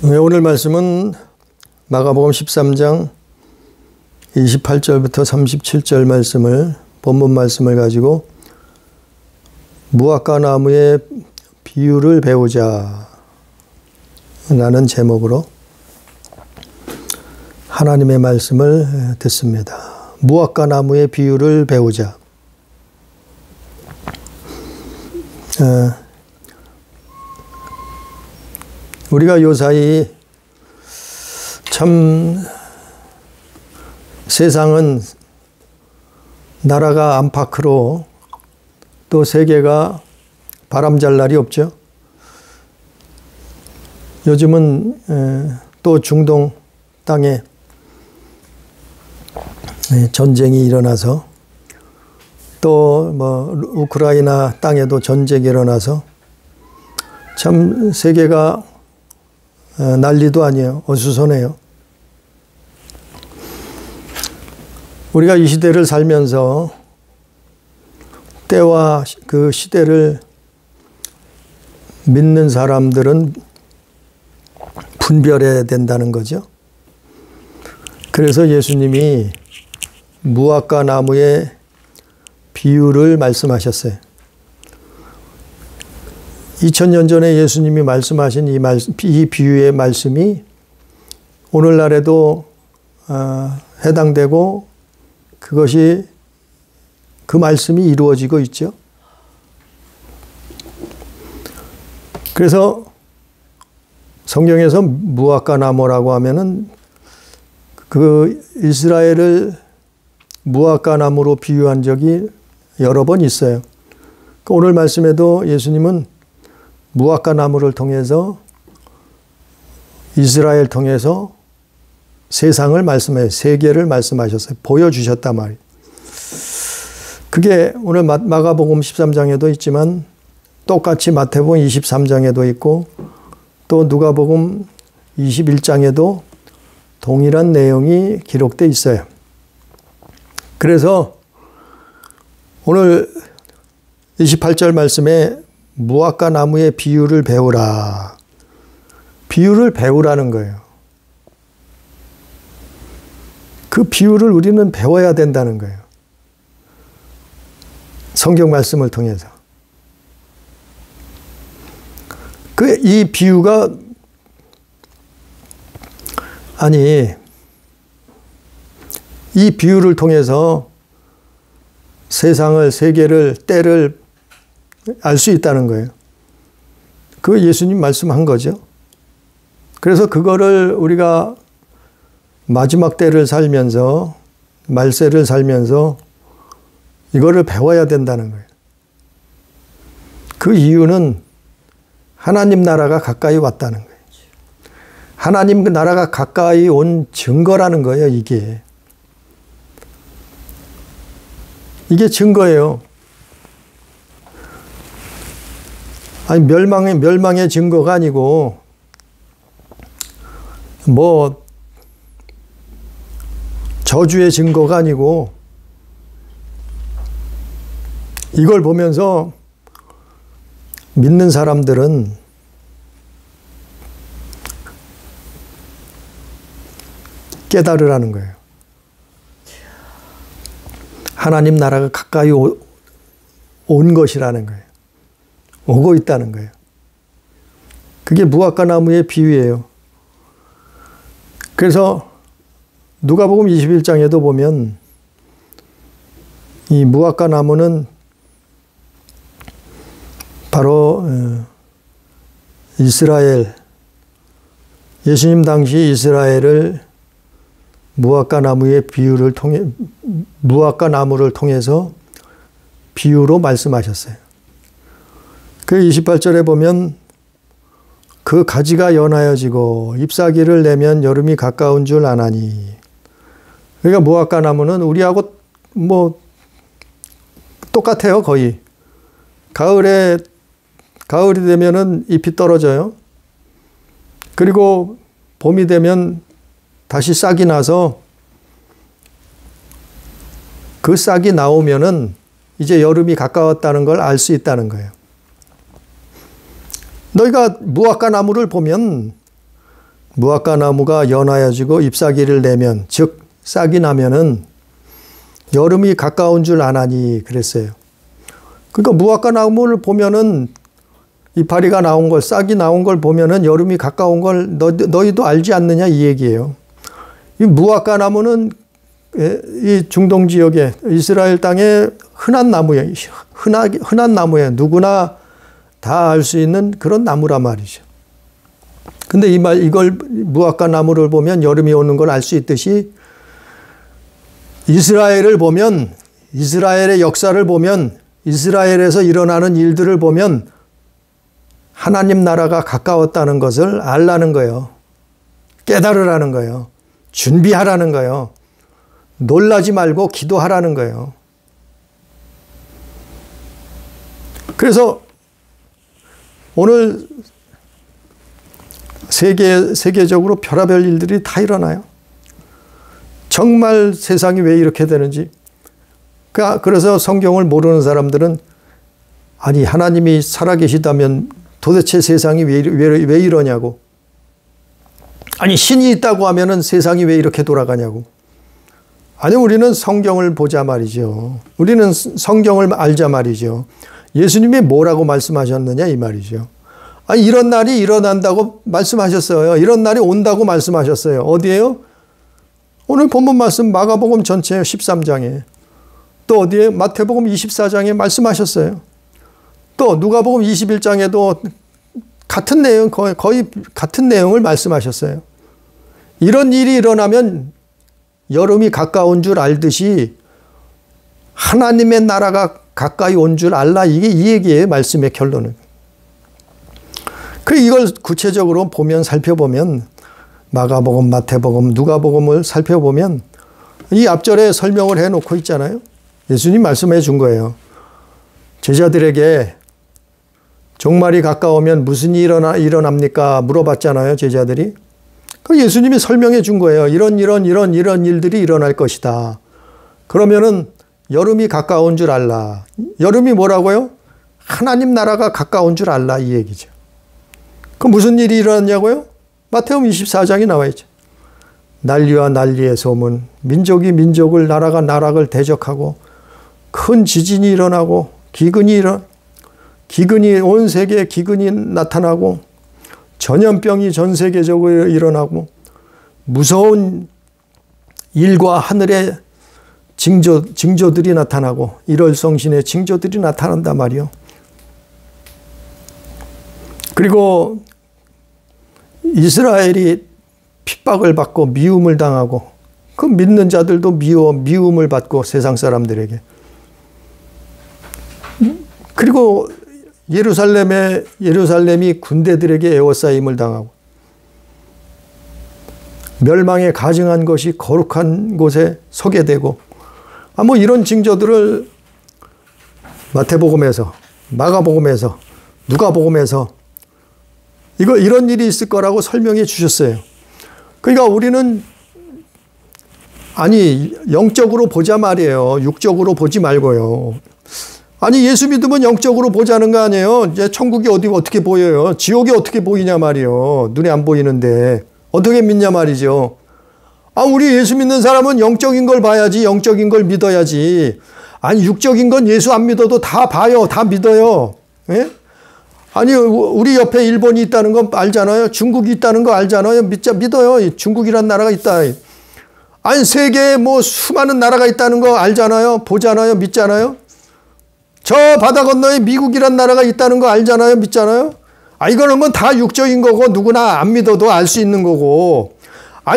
네, 오늘 말씀은 마가복음 13장 28절부터 37절 말씀을, 본문 말씀을 가지고 무화과 나무의 비유를 배우자 라는 제목으로 하나님의 말씀을 듣습니다. 무화과 나무의 비유를 배우자. 우리가 요사이 참 세상은 나라가 안팎으로 또 세계가 바람잘 날이 없죠. 요즘은 또 중동 땅에 전쟁이 일어나서 또 뭐 우크라이나 땅에도 전쟁이 일어나서 참 세계가 난리도 아니에요. 어수선해요. 우리가 이 시대를 살면서 때와 그 시대를 믿는 사람들은 분별해야 된다는 거죠. 그래서 예수님이 무화과 나무의 비유를 말씀하셨어요. 2000년 전에 예수님이 말씀하신 이 비유의 말씀이 오늘날에도 해당되고 그것이 그 말씀이 이루어지고 있죠. 그래서 성경에서 무화과 나무라고 하면은 그 이스라엘을 무화과 나무로 비유한 적이 여러 번 있어요. 오늘 말씀에도 예수님은 무화과 나무를 통해서 이스라엘 통해서 세상을 말씀해 세계를 말씀하셨어요. 보여주셨단 말이에요. 그게 오늘 마가복음 13장에도 있지만 똑같이 마태복음 23장에도 있고 또 누가복음 21장에도 동일한 내용이 기록되어 있어요. 그래서 오늘 28절 말씀에 무화과 나무의 비유를 배우라. 비유를 배우라는 거예요. 그 비유를 우리는 배워야 된다는 거예요. 성경 말씀을 통해서. 이 비유가 이 비유를 통해서 세상을, 세계를, 때를 알 수 있다는 거예요. 그 예수님 말씀한 거죠. 그래서 그거를 우리가 마지막 때를 살면서, 말세를 살면서 이거를 배워야 된다는 거예요. 그 이유는 하나님 나라가 가까이 왔다는 거예요. 하나님 나라가 가까이 온 증거라는 거예요, 이게. 이게 증거예요. 아니, 멸망의 증거가 아니고, 뭐, 저주의 증거가 아니고, 이걸 보면서 믿는 사람들은 깨달으라는 거예요. 하나님 나라가 가까이 온 것이라는 거예요. 오고 있다는 거예요. 그게 무화과 나무의 비유예요. 그래서 누가복음 21장에도 보면 이 무화과 나무는 바로 이스라엘, 예수님 당시 이스라엘을 무화과 나무의 비유를 통해, 무화과 나무를 통해서 비유로 말씀하셨어요. 그 28절에 보면 그 가지가 연하여지고 잎사귀를 내면 여름이 가까운 줄 아나니. 그러니까 무화과 나무는 우리하고 뭐 똑같아요, 거의. 가을이 되면은 잎이 떨어져요. 그리고 봄이 되면 다시 싹이 나서 그 싹이 나오면은 이제 여름이 가까웠다는 걸 알 수 있다는 거예요. 너희가 무화과 나무를 보면 무화과 나무가 연하여지고 잎사귀를 내면, 즉 싹이 나면은 여름이 가까운 줄 아나니 그랬어요. 그러니까 무화과 나무를 보면은 이파리가 나온 걸, 싹이 나온 걸 보면은 여름이 가까운 걸 너희도 알지 않느냐 이 얘기예요. 이 무화과 나무는 이 중동 지역에 이스라엘 땅에 흔한 나무예요. 흔한 나무예요. 누구나 다 알 수 있는 그런 나무란 말이죠. 근데 이걸 무화과 나무를 보면 여름이 오는 걸 알 수 있듯이 이스라엘을 보면, 이스라엘의 역사를 보면, 이스라엘에서 일어나는 일들을 보면 하나님 나라가 가까웠다는 것을 알라는 거예요. 깨달으라는 거예요. 준비하라는 거예요. 놀라지 말고 기도하라는 거예요. 그래서 오늘 세계적으로 별의별 일들이 다 일어나요. 정말 세상이 왜 이렇게 되는지. 그래서 성경을 모르는 사람들은 아니 하나님이 살아계시다면 도대체 세상이 왜 이러냐고. 아니 신이 있다고 하면은 세상이 왜 이렇게 돌아가냐고. 아니 우리는 성경을 보자 말이죠. 우리는 성경을 알자 말이죠. 예수님이 뭐라고 말씀하셨느냐 이 말이죠. 아니 이런 날이 일어난다고 말씀하셨어요. 이런 날이 온다고 말씀하셨어요. 어디에요? 오늘 본문 말씀 마가복음 전체 13장에, 또 어디에? 마태복음 24장에 말씀하셨어요. 또 누가복음 21장에도 같은 내용, 거의 같은 내용을 말씀하셨어요. 이런 일이 일어나면 여름이 가까운 줄 알듯이 하나님의 나라가 가까이 온 줄 알라. 이게 이 얘기예요. 말씀의 결론은. 이걸 구체적으로 살펴보면 마가복음, 마태복음, 누가복음을 살펴보면 이 앞절에 설명을 해놓고 있잖아요. 예수님 말씀해 준 거예요. 제자들에게 종말이 가까우면 무슨 일이 일어납니까? 물어봤잖아요. 제자들이. 예수님이 설명해 준 거예요. 이런 일들이 일어날 것이다. 그러면은 여름이 가까운 줄 알라. 여름이 뭐라고요? 하나님 나라가 가까운 줄 알라 이 얘기죠. 무슨 일이 일어났냐고요? 마태복음 24장이 나와 있죠. 난리와 난리의 소문, 민족이 민족을, 나라가 나라를 대적하고 큰 지진이 일어나고 기근이 온 세계에 기근이 나타나고 전염병이 전 세계적으로 일어나고 무서운 일과 하늘의 징조들이 나타나고 일월성신의 징조들이 나타난단 말이요. 그리고 이스라엘이 핍박을 받고 미움을 당하고 그 믿는 자들도 미움을 받고 세상 사람들에게. 그리고 예루살렘이 군대들에게 에워싸임을 당하고 멸망에 가증한 것이 거룩한 곳에 서게 되고 이런 징조들을 마태복음에서, 마가복음에서, 누가복음에서 이런 일이 있을 거라고 설명해 주셨어요. 그러니까 우리는 영적으로 보자 말이에요. 육적으로 보지 말고요. 예수 믿으면 영적으로 보자는 거 아니에요. 이제 천국이 어떻게 보여요? 지옥이 어떻게 보이냐 말이에요. 눈에 안 보이는데 어떻게 믿냐 말이죠. 우리 예수 믿는 사람은 영적인 걸 봐야지, 영적인 걸 믿어야지. 육적인 건 예수 안 믿어도 다 봐요. 다 믿어요. 예? 우리 옆에 일본이 있다는 건 알잖아요. 중국이 있다는 거 알잖아요. 믿어요. 중국이란 나라가 있다. 세계에 수많은 나라가 있다는 거 알잖아요. 보잖아요. 믿잖아요. 저 바다 건너에 미국이란 나라가 있다는 거 알잖아요. 믿잖아요. 이거는 건 다 육적인 거고 누구나 안 믿어도 알 수 있는 거고.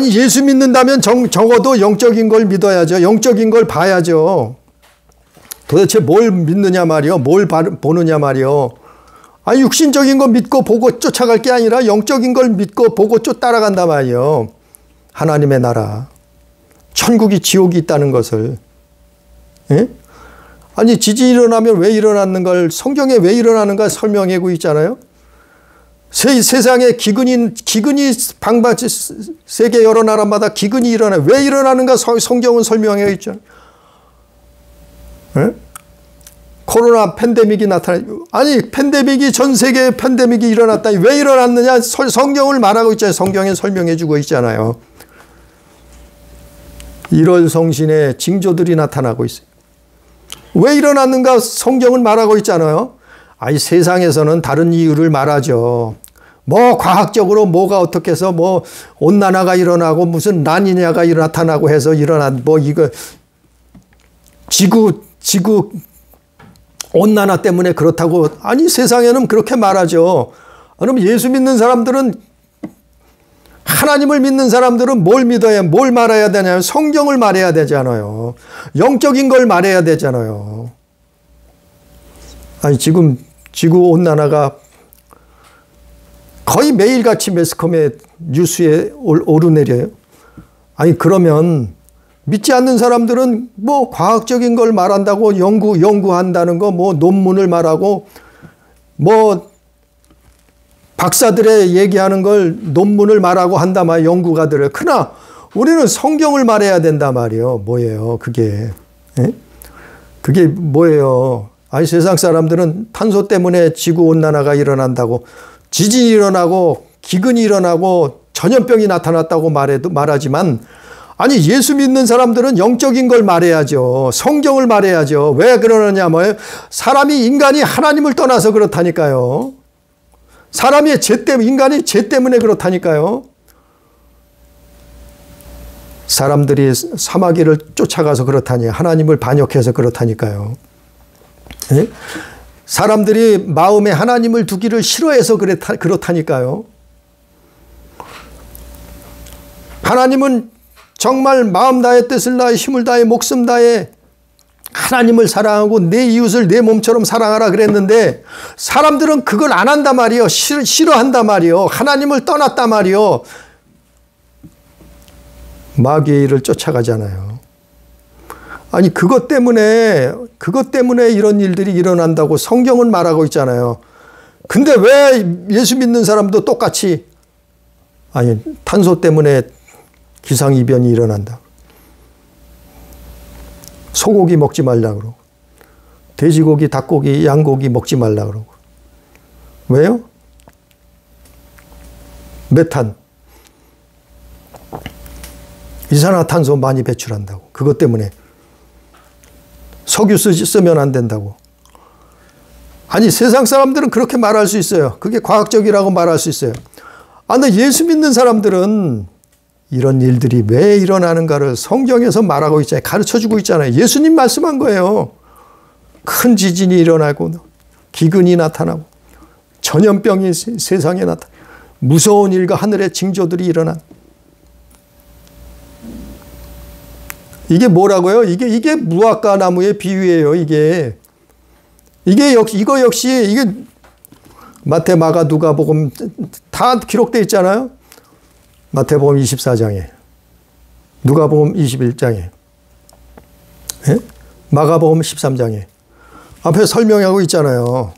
예수 믿는다면 적어도 영적인 걸 믿어야죠. 영적인 걸 봐야죠. 도대체 뭘 믿느냐 말이요. 뭘 보느냐 말이요. 육신적인 거 믿고 보고 쫓아갈 게 아니라 영적인 걸 믿고 보고 따라간단 말이에요. 하나님의 나라. 천국이 지옥이 있다는 것을. 예? 지진이 일어나면 왜 일어나는 걸, 성경에 왜 일어나는가 설명하고 있잖아요. 세상에 기근이 세계 여러 나라마다 기근이 일어나요. 왜 일어나는가 성경은 설명하고 있죠. 예? 코로나 팬데믹이 아니 팬데믹이 전 세계에 팬데믹이 일어났다니 왜 일어났느냐 성경을 말하고 있잖아요. 성경에 설명해 주고 있잖아요. 1월 성신의 징조들이 나타나고 있어요. 왜 일어났는가 성경을 말하고 있잖아요. 아니 세상에서는 다른 이유를 말하죠. 뭐 과학적으로 뭐가 어떻게 해서 뭐 온난화가 일어나고 무슨 라니냐가 나타나고 해서 일어난 뭐 이거 지구 온난화 때문에 그렇다고 아니 세상에는 그렇게 말하죠. 그럼 예수 믿는 사람들은 하나님을 믿는 사람들은 뭘 믿어야 뭘 말해야 되냐면 성경을 말해야 되잖아요. 영적인 걸 말해야 되잖아요. 아니 지금 지구 온난화가 거의 매일같이 매스컴에 뉴스에 오르내려요. 아니 그러면 믿지 않는 사람들은 뭐 과학적인 걸 말한다고 연구한다는 거 뭐 논문을 말하고 뭐 박사들의 얘기하는 걸 논문을 말하고 한단 말이에요. 연구가들을. 그러나 우리는 성경을 말해야 된단 말이에요. 뭐예요 그게. 예? 그게 뭐예요. 아니 세상 사람들은 탄소 때문에 지구온난화가 일어난다고 지진이 일어나고 기근이 일어나고 전염병이 나타났다고 말하지만 아니 예수 믿는 사람들은 영적인 걸 말해야죠. 성경을 말해야죠. 왜 그러느냐면 사람이 인간이 하나님을 떠나서 그렇다니까요. 사람의 죄 때문에 인간이 죄 때문에 그렇다니까요. 사람들이 사마귀를 쫓아가서 그렇다니 하나님을 반역해서 그렇다니까요. 네? 사람들이 마음에 하나님을 두기를 싫어해서 그렇다니까요. 하나님은 정말 마음 다해 뜻을 다해 힘을 다해 목숨 다해 하나님을 사랑하고 내 이웃을 내 몸처럼 사랑하라 그랬는데 사람들은 그걸 안 한단 말이에요. 싫어한단 말이에요. 하나님을 떠났단 말이에요. 마귀의 일을 쫓아가잖아요. 아니 그것 때문에 이런 일들이 일어난다고 성경은 말하고 있잖아요. 근데 왜 예수 믿는 사람도 똑같이 아니 탄소 때문에 기상이변이 일어난다. 소고기 먹지 말라 그러고 돼지고기, 닭고기, 양고기 먹지 말라 그러고 왜요? 메탄 이산화탄소 많이 배출한다고. 그것 때문에 석유 쓰면 안 된다고. 아니 세상 사람들은 그렇게 말할 수 있어요. 그게 과학적이라고 말할 수 있어요. 아, 근데 예수 믿는 사람들은 이런 일들이 왜 일어나는가를 성경에서 말하고 있잖아요. 가르쳐주고 있잖아요. 예수님 말씀한 거예요. 큰 지진이 일어나고 기근이 나타나고 전염병이 세상에 나타나고 무서운 일과 하늘의 징조들이 일어난 이게 뭐라고요? 이게 무화과 나무의 비유예요. 이게 이거 역시 이게 마태, 마가, 누가복음 다 기록되어 있잖아요. 마태복음 24장에, 누가복음 21장에, 예? 마가복음 13장에 앞에 설명하고 있잖아요.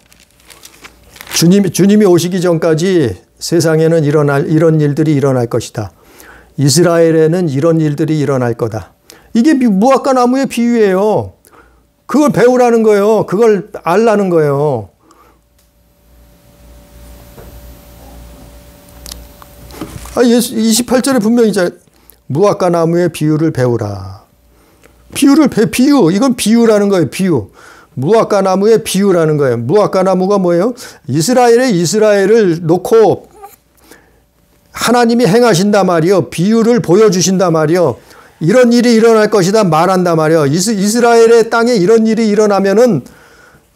주님이 오시기 전까지 세상에는 이런 일들이 일어날 것이다. 이스라엘에는 이런 일들이 일어날 거다. 이게 무화과 나무의 비유예요. 그걸 배우라는 거예요. 그걸 알라는 거예요. 예수 28절에 분명히 무화과 나무의 비유를 배우라. 비유. 이건 비유라는 거예요. 비유. 무화과 나무의 비유라는 거예요. 무화과 나무가 뭐예요? 이스라엘을 놓고 하나님이 행하신단 말이요. 비유를 보여주신단 말이요. 이런 일이 일어날 것이다 말한단 말이요. 이스라엘의 땅에 이런 일이 일어나면은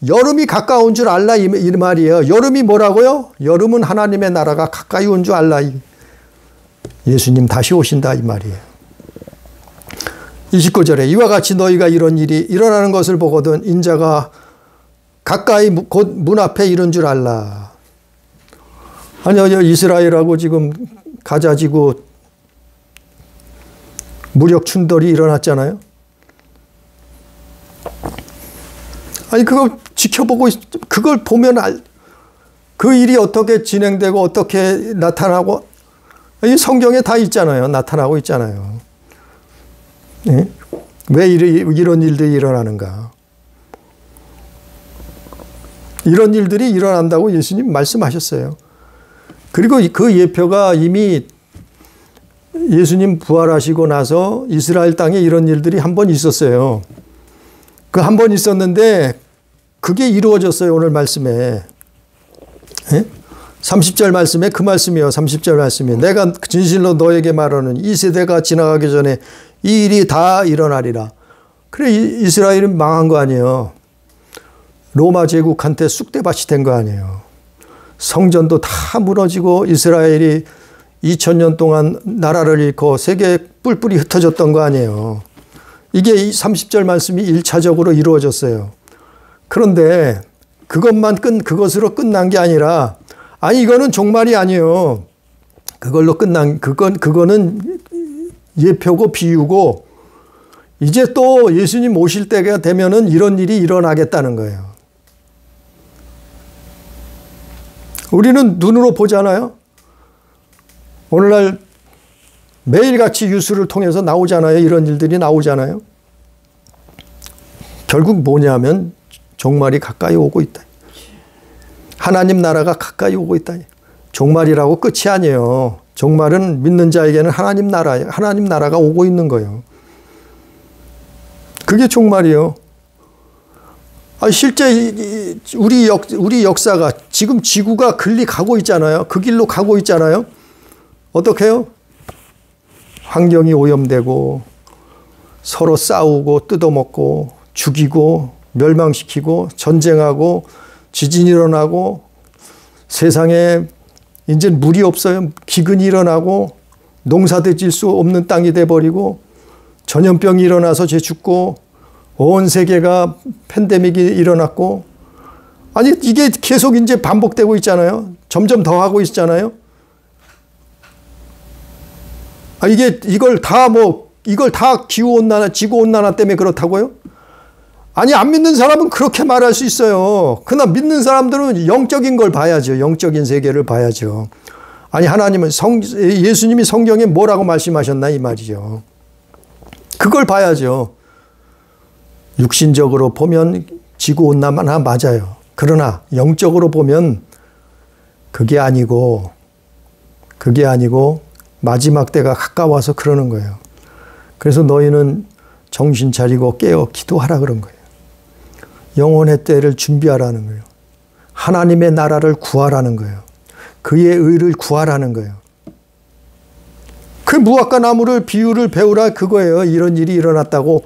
여름이 가까운 줄 알라 이 말이에요. 여름이 뭐라고요? 여름은 하나님의 나라가 가까이 온 줄 알라. 예수님 다시 오신다 이 말이에요. 29절에 이와 같이 너희가 이런 일이 일어나는 것을 보거든 인자가 가까이 곧 문 앞에 이른 줄 알라. 아니요, 이스라엘하고 지금 가자지구 무력 충돌이 일어났잖아요. 아니 그걸 지켜보고 그걸 보면 그 일이 어떻게 진행되고 어떻게 나타나고 이 성경에 다 있잖아요. 나타나고 있잖아요. 네? 왜 이런 일들이 일어나는가. 이런 일들이 일어난다고 예수님 말씀하셨어요. 그리고 그 예표가 이미 예수님 부활하시고 나서 이스라엘 땅에 이런 일들이 한 번 있었어요. 그 한 번 있었는데 그게 이루어졌어요. 오늘 말씀에. 30절 말씀에 그 말씀이요. 30절 말씀이 내가 진실로 너에게 말하는 이 세대가 지나가기 전에 이 일이 다 일어나리라. 그래 이스라엘이 망한 거 아니에요. 로마 제국한테 쑥대밭이 된 거 아니에요. 성전도 다 무너지고 이스라엘이 2000년 동안 나라를 잃고 세계에 뿔뿔이 흩어졌던 거 아니에요. 이게 30절 말씀이 1차적으로 이루어졌어요. 그런데 그것으로 끝난 게 아니라 아니 이거는 종말이 아니에요. 그거는 예표고 비유고 이제 또 예수님 오실 때가 되면은 이런 일이 일어나겠다는 거예요. 우리는 눈으로 보잖아요. 오늘날 매일같이 뉴스를 통해서 나오잖아요. 이런 일들이 나오잖아요. 결국 뭐냐면 종말이 가까이 오고 있다. 하나님 나라가 가까이 오고 있다. 종말이라고 끝이 아니에요. 종말은 믿는 자에게는 하나님 나라가 오고 있는 거예요. 그게 종말이에요. 실제 우리 역사가 지금 지구가 글리 가고 있잖아요. 그 길로 가고 있잖아요. 어떻게 해요? 환경이 오염되고 서로 싸우고 뜯어먹고 죽이고 멸망시키고 전쟁하고 지진이 일어나고 세상에 이제 물이 없어요. 기근이 일어나고 농사짓을 수 없는 땅이 돼버리고 전염병이 일어나서 죄 죽고 온 세계가 팬데믹이 일어났고 아니 이게 계속 이제 반복되고 있잖아요. 점점 더 하고 있잖아요. 이걸 다 기후온난화, 지구온난화 때문에 그렇다고요? 아니, 안 믿는 사람은 그렇게 말할 수 있어요. 그러나 믿는 사람들은 영적인 걸 봐야죠. 영적인 세계를 봐야죠. 아니, 하나님은 예수님이 성경에 뭐라고 말씀하셨나 이 말이죠. 그걸 봐야죠. 육신적으로 보면 지구온난화 맞아요. 그러나 영적으로 보면 그게 아니고 마지막 때가 가까워서 그러는 거예요. 그래서 너희는 정신 차리고 깨어 기도하라 그런 거예요. 영혼의 때를 준비하라는 거예요. 하나님의 나라를 구하라는 거예요. 그의 의를 구하라는 거예요. 그 무화과 나무를 비유를 배우라 그거예요. 이런 일이 일어났다고.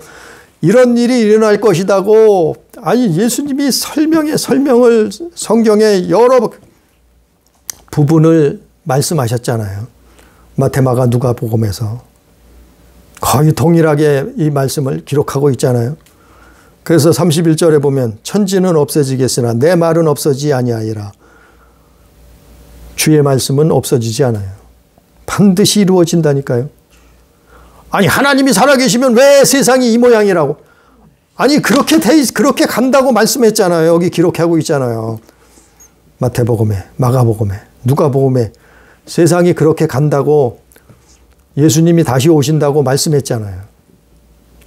이런 일이 일어날 것이다고. 아니 예수님이 설명을 성경의 여러 부분을 말씀하셨잖아요. 마태마가 누가복음에서 거의 동일하게 이 말씀을 기록하고 있잖아요. 그래서 31절에 보면 천지는 없어지겠으나 내 말은 없어지지 아니하리라. 주의 말씀은 없어지지 않아요. 반드시 이루어진다니까요. 아니 하나님이 살아계시면 왜 세상이 이 모양이라고. 아니 그렇게 간다고 말씀했잖아요. 여기 기록하고 있잖아요. 마태복음에 마가복음에 누가복음에 세상이 그렇게 간다고 예수님이 다시 오신다고 말씀했잖아요.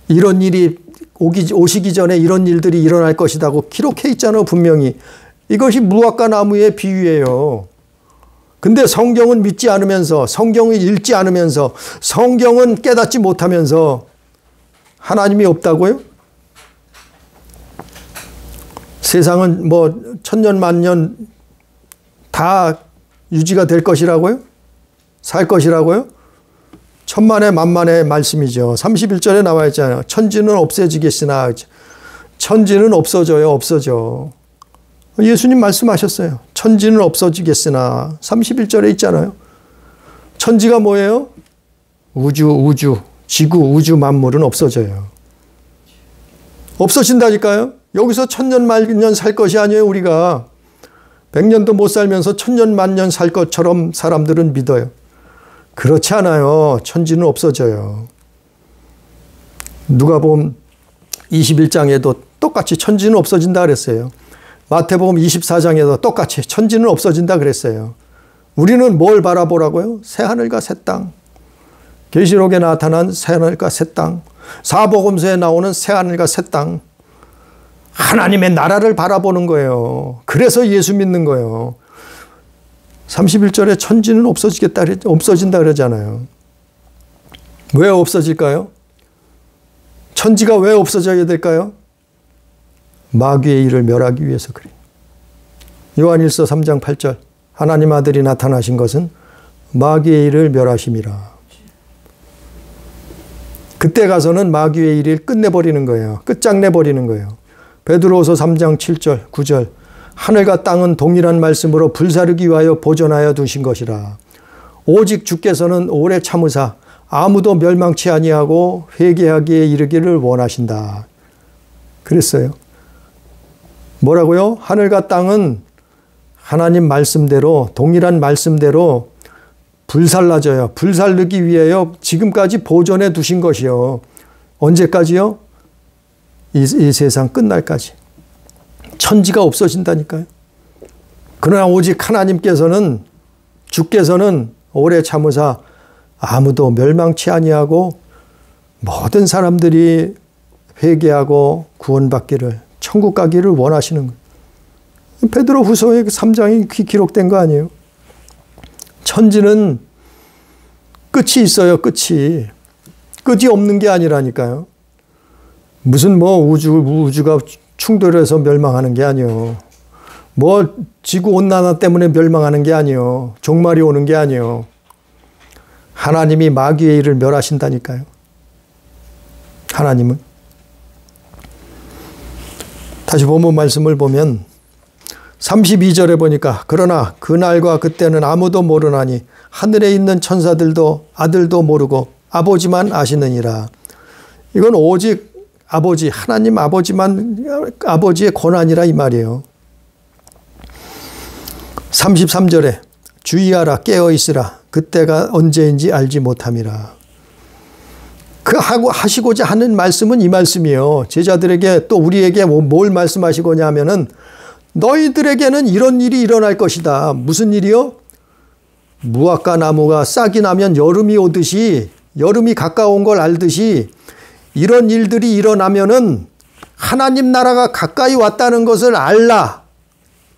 이런 일이 오시기 전에 이런 일들이 일어날 것이라고 기록해 있잖아요. 분명히. 이것이 무화과 나무의 비유예요. 근데 성경은 믿지 않으면서 성경을 읽지 않으면서 성경은 깨닫지 못하면서 하나님이 없다고요? 세상은 뭐 천년 만년 다 유지가 될 것이라고요? 살 것이라고요? 천만의 만만의 말씀이죠. 31절에 나와 있잖아요. 천지는 없어지겠으나 천지는 없어져요. 없어져. 예수님 말씀하셨어요. 천지는 없어지겠으나 31절에 있잖아요. 천지가 뭐예요? 우주, 지구, 우주 만물은 없어져요. 없어진다니까요. 여기서 천년 만년 살 것이 아니에요. 우리가 100년도 못 살면서 천년 만년 살 것처럼 사람들은 믿어요. 그렇지 않아요. 천지는 없어져요. 누가복음 21장에도 똑같이 천지는 없어진다 그랬어요. 마태복음 24장에도 똑같이 천지는 없어진다 그랬어요. 우리는 뭘 바라보라고요? 새하늘과 새 땅. 계시록에 나타난 새하늘과 새 땅. 사복음서에 나오는 새하늘과 새 땅. 하나님의 나라를 바라보는 거예요. 그래서 예수 믿는 거예요. 31절에 천지는 없어진다 그러잖아요. 왜 없어질까요? 천지가 왜 없어져야 될까요? 마귀의 일을 멸하기 위해서 그래요. 요한일서 3장 8절 하나님 아들이 나타나신 것은 마귀의 일을 멸하심이라. 그때 가서는 마귀의 일을 끝내버리는 거예요. 끝장내버리는 거예요. 베드로후서 3장 7절 9절 하늘과 땅은 동일한 말씀으로 불사르기 위하여 보존하여 두신 것이라. 오직 주께서는 오래 참으사 아무도 멸망치 아니하고 회개하기에 이르기를 원하신다. 그랬어요. 뭐라고요? 하늘과 땅은 하나님 말씀대로 동일한 말씀대로 불살라져요. 불살르기 위하여 지금까지 보존해 두신 것이요. 언제까지요? 이 세상 끝날까지. 천지가 없어진다니까요. 그러나 오직 하나님께서는 주께서는 오래 참으사 아무도 멸망치 아니하고 모든 사람들이 회개하고 구원받기를 천국 가기를 원하시는 거예요. 베드로후서의 3장이 기록된 거 아니에요. 천지는 끝이 있어요. 끝이 없는 게 아니라니까요. 무슨 우주가 충돌해서 멸망하는 게 아니요. 지구 온난화 때문에 멸망하는 게 아니요. 종말이 오는 게 아니요. 하나님이 마귀의 일을 멸하신다니까요. 하나님은. 다시 본문 말씀을 보면 32절에 보니까 그러나 그날과 그때는 아무도 모르나니 하늘에 있는 천사들도 아들도 모르고 아버지만 아시느니라. 이건 오직 아버지, 하나님 아버지만, 아버지의 권한이라 이 말이에요. 33절에 주의하라 깨어있으라 그때가 언제인지 알지 못함이라. 하시고자 하는 말씀은 이 말씀이에요. 제자들에게 또 우리에게 뭘 말씀하시고냐 하면은 너희들에게는 이런 일이 일어날 것이다. 무슨 일이요? 무화과 나무가 싹이 나면 여름이 오듯이 여름이 가까운 걸 알듯이 이런 일들이 일어나면은 하나님 나라가 가까이 왔다는 것을 알라.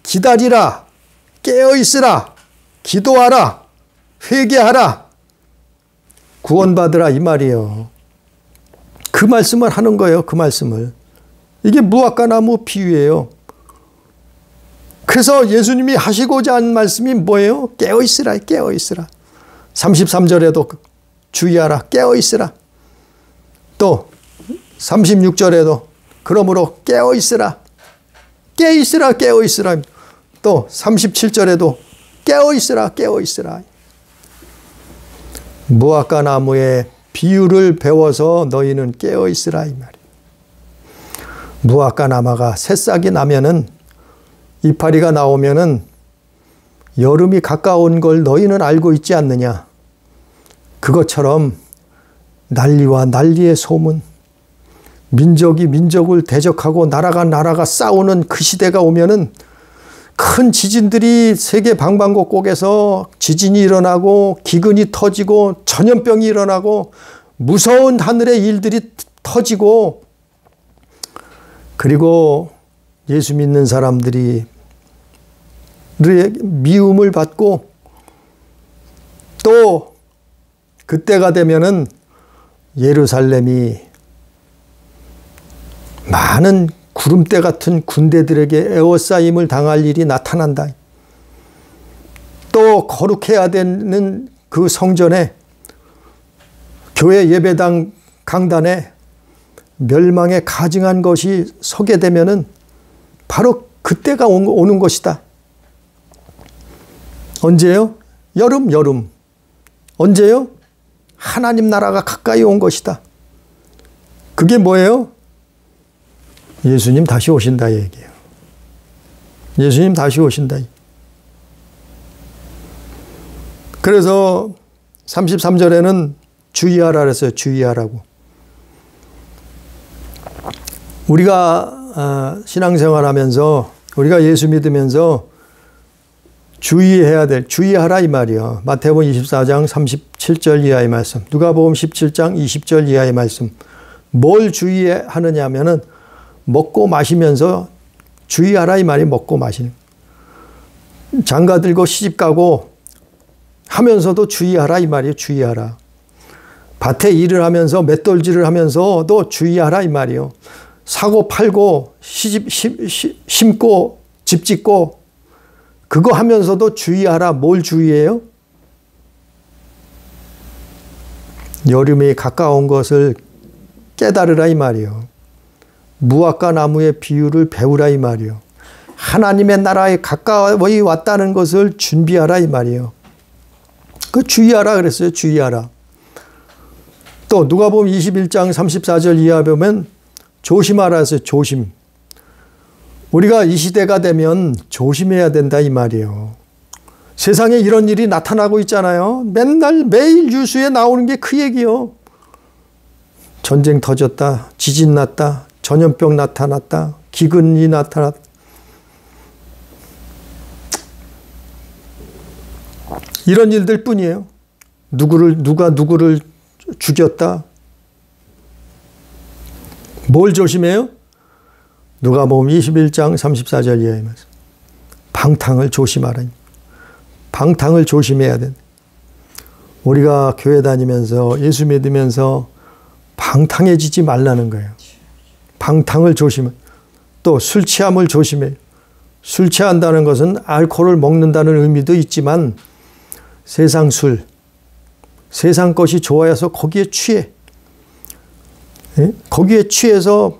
기다리라. 깨어있으라. 기도하라. 회개하라. 구원받으라 이 말이에요. 그 말씀을 하는 거예요. 그 말씀을. 이게 무화과 나무 비유예요. 그래서 예수님이 하시고자 한 말씀이 뭐예요? 깨어있으라. 깨어있으라. 33절에도 주의하라. 깨어있으라. 또 36절에도 그러므로 깨어있으라. 깨어있으라. 깨어있으라. 또 37절에도 깨어있으라. 깨어있으라. 무화과 나무의 비유를 배워서 너희는 깨어있으라 이 말이에요. 무화과 나무가 새싹이 나면은 이파리가 나오면은 여름이 가까운 걸 너희는 알고 있지 않느냐. 그것처럼 난리와 난리의 소문, 민족이 민족을 대적하고 나라가 싸우는 그 시대가 오면은 큰 지진들이 세계 방방곡곡에서 지진이 일어나고 기근이 터지고 전염병이 일어나고 무서운 하늘의 일들이 터지고 그리고 예수 믿는 사람들이 미움을 받고 또 그때가 되면은 예루살렘이 많은 구름대 같은 군대들에게 에워싸임을 당할 일이 나타난다. 또 거룩해야 되는 그 성전에 교회 예배당 강단에 멸망에 가증한 것이 서게 되면은 바로 그때가 오는 것이다. 언제요? 여름. 언제요? 하나님 나라가 가까이 온 것이다. 그게 뭐예요? 예수님 다시 오신다 얘기예요. 예수님 다시 오신다. 그래서 33절에는 주의하라 그랬어요. 주의하라고. 우리가 신앙생활하면서 우리가 예수 믿으면서 주의하라 이 말이요. 마태복음 24장 37절 이하의 말씀, 누가복음 17장 20절 이하의 말씀. 뭘 주의하느냐 하면은 먹고 마시면서 주의하라 이 말이 먹고 마시는. 장가 들고 시집 가고 하면서도 주의하라 이 말이에요. 주의하라. 밭에 일을 하면서 맷돌질을 하면서도 주의하라 이 말이에요. 사고 팔고 심고 집 짓고 그거 하면서도 주의하라. 뭘 주의해요? 여름이 가까운 것을 깨달으라 이 말이에요. 무화과 나무의 비유를 배우라 이 말이에요. 하나님의 나라에 가까이 왔다는 것을 준비하라 이 말이에요. 그 주의하라 그랬어요. 주의하라. 또 누가복음 21장 34절 이하 보면 조심하라 했어요. 조심. 우리가 이 시대가 되면 조심해야 된다 이 말이에요. 세상에 이런 일이 나타나고 있잖아요. 맨날 매일 뉴스에 나오는 게 그 얘기요. 전쟁 터졌다. 지진 났다. 전염병 나타났다. 기근이 나타났다. 이런 일들 뿐이에요. 누가 누구를 죽였다. 뭘 조심해요? 누가복음 21장 34절 이하에 말씀. 방탕을 조심하라. 방탕을 조심해야 된다. 우리가 교회 다니면서 예수 믿으면서 방탕해지지 말라는 거예요. 방탕을 조심해. 또 술 취함을 조심해. 술 취한다는 것은 알코올을 먹는다는 의미도 있지만 세상 술, 세상 것이 좋아해서 거기에 취해. 거기에 취해서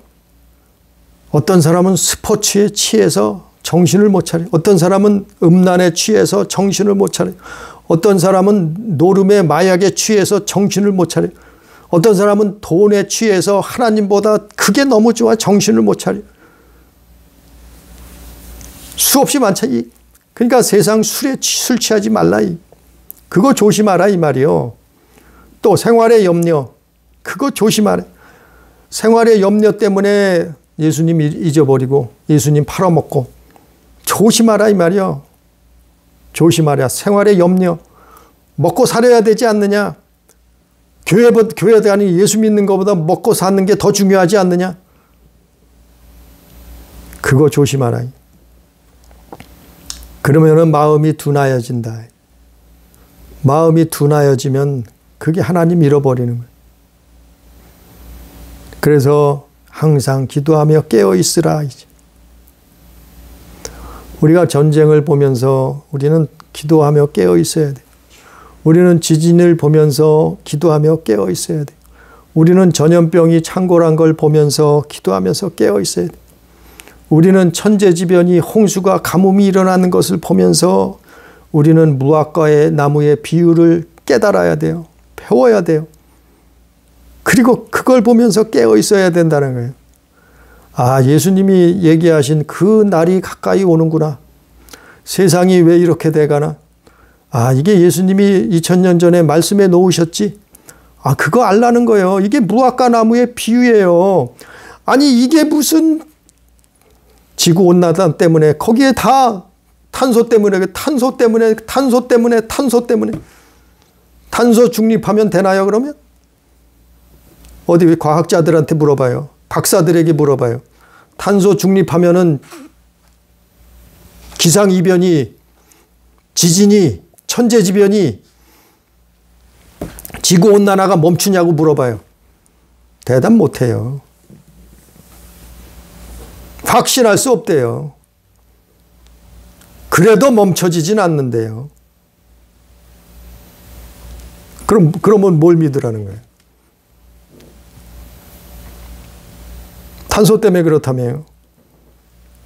어떤 사람은 스포츠에 취해서 정신을 못 차려. 어떤 사람은 음란에 취해서 정신을 못 차려. 어떤 사람은 노름에 마약에 취해서 정신을 못 차려. 어떤 사람은 돈에 취해서 하나님보다 그게 너무 좋아 정신을 못 차려. 수없이 많지. 그러니까 세상 술에 술 취하지 말라. 그거 조심하라 이 말이요. 또 생활의 염려. 그거 조심하라. 생활의 염려 때문에 예수님 잊어버리고 예수님 팔아먹고 조심하라 이 말이요. 조심하라. 생활의 염려. 먹고 살아야 되지 않느냐. 교회 다니고 예수 믿는 것보다 먹고 사는 게 더 중요하지 않느냐. 그거 조심하라. 그러면은 마음이 둔하여진다. 마음이 둔하여지면 그게 하나님 잃어버리는 거예요. 그래서 항상 기도하며 깨어 있으라. 우리가 전쟁을 보면서 우리는 기도하며 깨어 있어야 돼. 우리는 지진을 보면서 기도하며 깨어 있어야 돼. 우리는 전염병이 창궐한 걸 보면서 기도하면서 깨어 있어야 돼. 우리는 천재지변이 홍수가 가뭄이 일어나는 것을 보면서 우리는 무화과의 나무의 비유를 깨달아야 돼요. 배워야 돼요. 그리고 그걸 보면서 깨어 있어야 된다는 거예요. 아, 예수님이 얘기하신 그 날이 가까이 오는구나. 세상이 왜 이렇게 돼가나. 아, 이게 예수님이 2000년 전에 말씀해 놓으셨지. 아, 그거 알라는 거예요. 이게 무화과 나무의 비유예요. 아니, 이게 무슨 지구온난화 때문에 거기에 다 탄소 때문에 탄소 중립하면 되나요 그러면? 어디 과학자들한테 물어봐요. 박사들에게 물어봐요. 탄소 중립하면은 기상이변이 지진이 천재지변이 지구온난화가 멈추냐고 물어봐요. 대답 못해요. 확신할 수 없대요. 그래도 멈춰지진 않는데요. 그러면 뭘 믿으라는 거예요? 탄소 때문에 그렇다며요.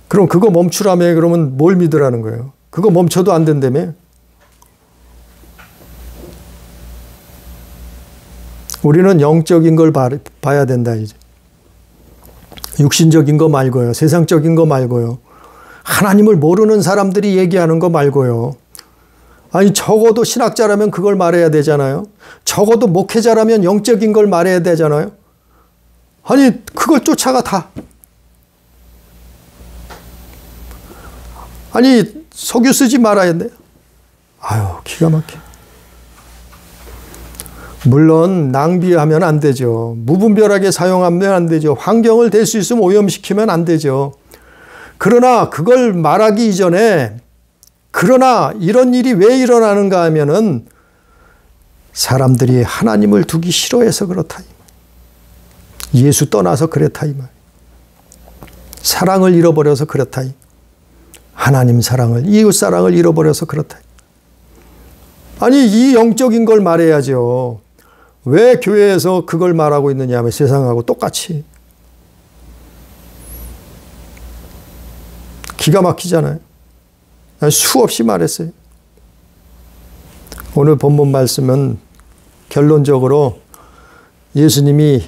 그럼 그거 멈추라며. 그러면 뭘 믿으라는 거예요? 그거 멈춰도 안 된다며. 우리는 영적인 걸 봐야 된다 이제. 육신적인 거 말고요. 세상적인 거 말고요. 하나님을 모르는 사람들이 얘기하는 거 말고요. 아니, 적어도 신학자라면 그걸 말해야 되잖아요. 적어도 목회자라면 영적인 걸 말해야 되잖아요. 아니, 그걸 쫓아가 다. 아니, 석유 쓰지 말아야 돼. 아유, 기가 막혀. 물론 낭비하면 안 되죠. 무분별하게 사용하면 안 되죠. 환경을 될 수 있으면 오염시키면 안 되죠. 그러나 그걸 말하기 이전에 그러나 이런 일이 왜 일어나는가 하면은 사람들이 하나님을 두기 싫어해서 그렇다. 예수 떠나서 그렇다. 이 말. 사랑을 잃어버려서 그렇다. 하나님 사랑을, 이웃 사랑을 잃어버려서 그렇다. 아니 이 영적인 걸 말해야죠. 왜 교회에서 그걸 말하고 있느냐 하면 세상하고 똑같이. 기가 막히잖아요. 수없이 말했어요. 오늘 본문 말씀은 결론적으로 예수님이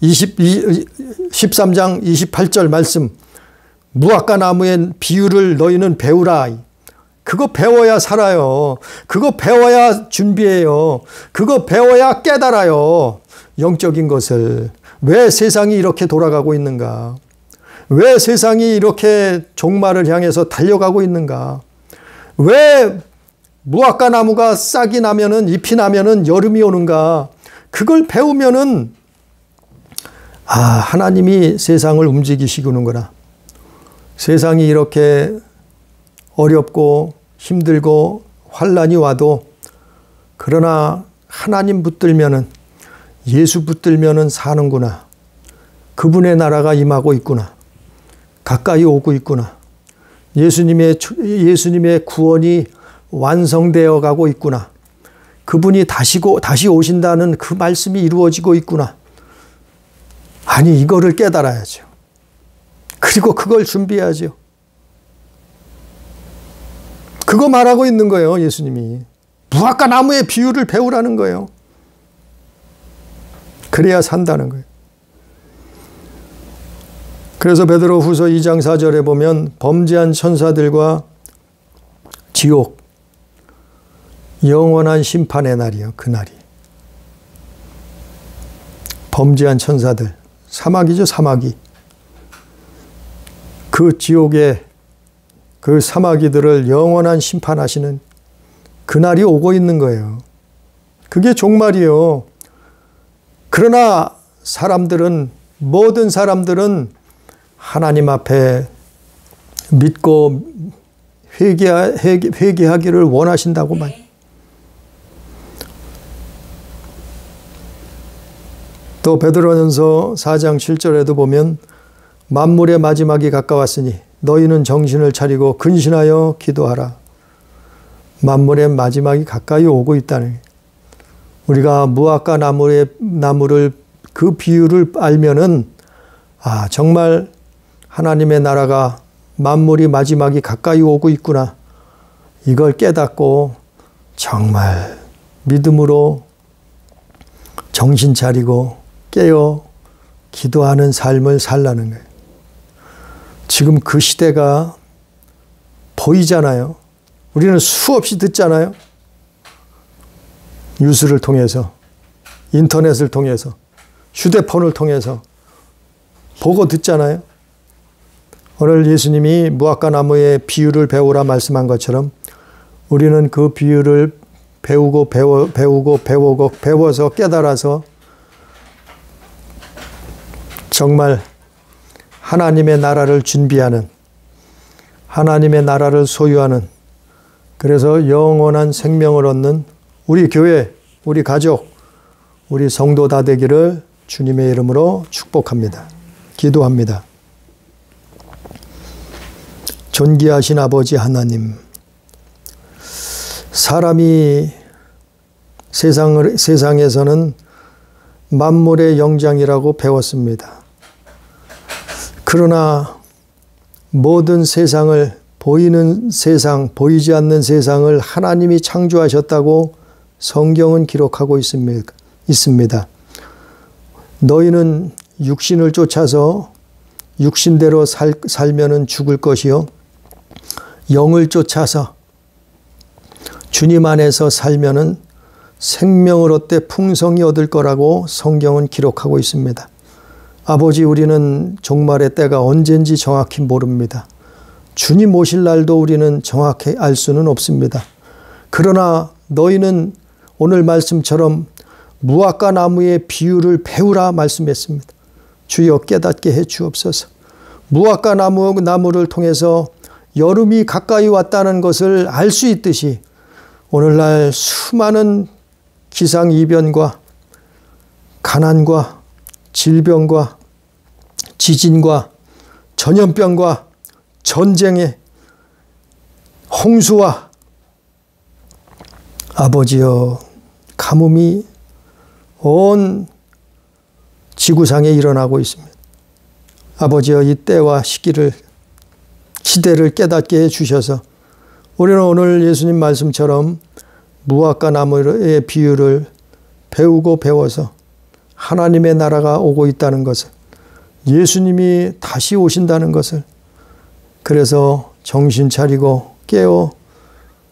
13장 28절 말씀 무화과 나무의 비유를 너희는 배우라. 그거 배워야 살아요. 그거 배워야 준비해요. 그거 배워야 깨달아요. 영적인 것을. 왜 세상이 이렇게 돌아가고 있는가? 왜 세상이 이렇게 종말을 향해서 달려가고 있는가? 왜 무화과 나무가 싹이 나면은 잎이 나면은 여름이 오는가? 그걸 배우면은 하나님이 세상을 움직이시구나. 세상이 이렇게 어렵고 힘들고 환난이 와도 그러나 하나님 붙들면은 예수 붙들면은 사는구나. 그분의 나라가 임하고 있구나. 가까이 오고 있구나. 예수님의 구원이 완성되어 가고 있구나. 그분이 다시 오신다는 그 말씀이 이루어지고 있구나. 아니 이거를 깨달아야죠. 그리고 그걸 준비해야죠. 그거 말하고 있는 거예요. 예수님이. 무화과 나무의 비유를 배우라는 거예요. 그래야 산다는 거예요. 그래서 베드로후서 2장 4절에 보면 범죄한 천사들과 지옥, 영원한 심판의 날이요. 그 날이. 범죄한 천사들. 사마귀죠. 사마귀. 그 지옥의 그 사마귀들을 영원한 심판하시는 그날이 오고 있는 거예요. 그게 종말이요. 그러나 모든 사람들은 하나님 앞에 믿고 회개하기를 원하신다고 말. 또 베드로전서 4장 7절에도 보면 만물의 마지막이 가까웠으니 너희는 정신을 차리고 근신하여 기도하라. 만물의 마지막이 가까이 오고 있다는. 우리가 무화과 나무를 그 비유를 알면은 정말 하나님의 나라가 만물이 마지막이 가까이 오고 있구나. 이걸 깨닫고 정말 믿음으로 정신 차리고 깨어 기도하는 삶을 살라는 거예요. 지금 그 시대가 보이잖아요. 우리는 수없이 듣잖아요. 뉴스를 통해서, 인터넷을 통해서, 휴대폰을 통해서 보고 듣잖아요. 오늘 예수님이 무화과 나무의 비유를 배우라 말씀한 것처럼 우리는 그 비유를 배워서 깨달아서 정말 하나님의 나라를 준비하는, 하나님의 나라를 소유하는, 그래서 영원한 생명을 얻는 우리 교회, 우리 가족, 우리 성도 다 되기를 주님의 이름으로 축복합니다. 기도합니다. 존귀하신 아버지 하나님, 사람이 세상에서는 만물의 영장이라고 배웠습니다. 그러나 모든 세상을, 보이는 세상, 보이지 않는 세상을 하나님이 창조하셨다고 성경은 기록하고 있습니다. 너희는 육신을 쫓아서 육신대로 살면은 죽을 것이요, 영을 쫓아서 주님 안에서 살면은 생명을 얻되 풍성히 얻을 거라고 성경은 기록하고 있습니다. 아버지, 우리는 종말의 때가 언젠지 정확히 모릅니다. 주님 오실 날도 우리는 정확히 알 수는 없습니다. 그러나 너희는 오늘 말씀처럼 무화과 나무의 비유를 배우라 말씀했습니다. 주여 깨닫게 해 주옵소서. 무화과 나무를 통해서 여름이 가까이 왔다는 것을 알 수 있듯이 오늘날 수많은 기상이변과 가난과 질병과 지진과 전염병과 전쟁의 홍수와 아버지여 가뭄이 온 지구상에 일어나고 있습니다. 아버지여 이 때와 시대를 깨닫게 해주셔서 우리는 오늘 예수님 말씀처럼 무화과 나무의 비유를 배우고 배워서 하나님의 나라가 오고 있다는 것을, 예수님이 다시 오신다는 것을, 그래서 정신 차리고 깨어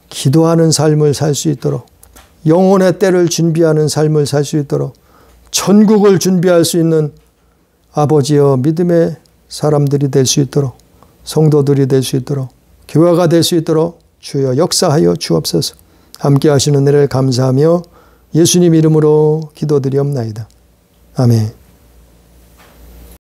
기도하는 삶을 살 수 있도록, 영혼의 때를 준비하는 삶을 살 수 있도록, 천국을 준비할 수 있는 아버지여 믿음의 사람들이 될 수 있도록, 성도들이 될 수 있도록, 교회가 될 수 있도록 주여 역사하여 주옵소서. 함께 하시는 은혜를 감사하며 예수님 이름으로 기도드리옵나이다. 아멘.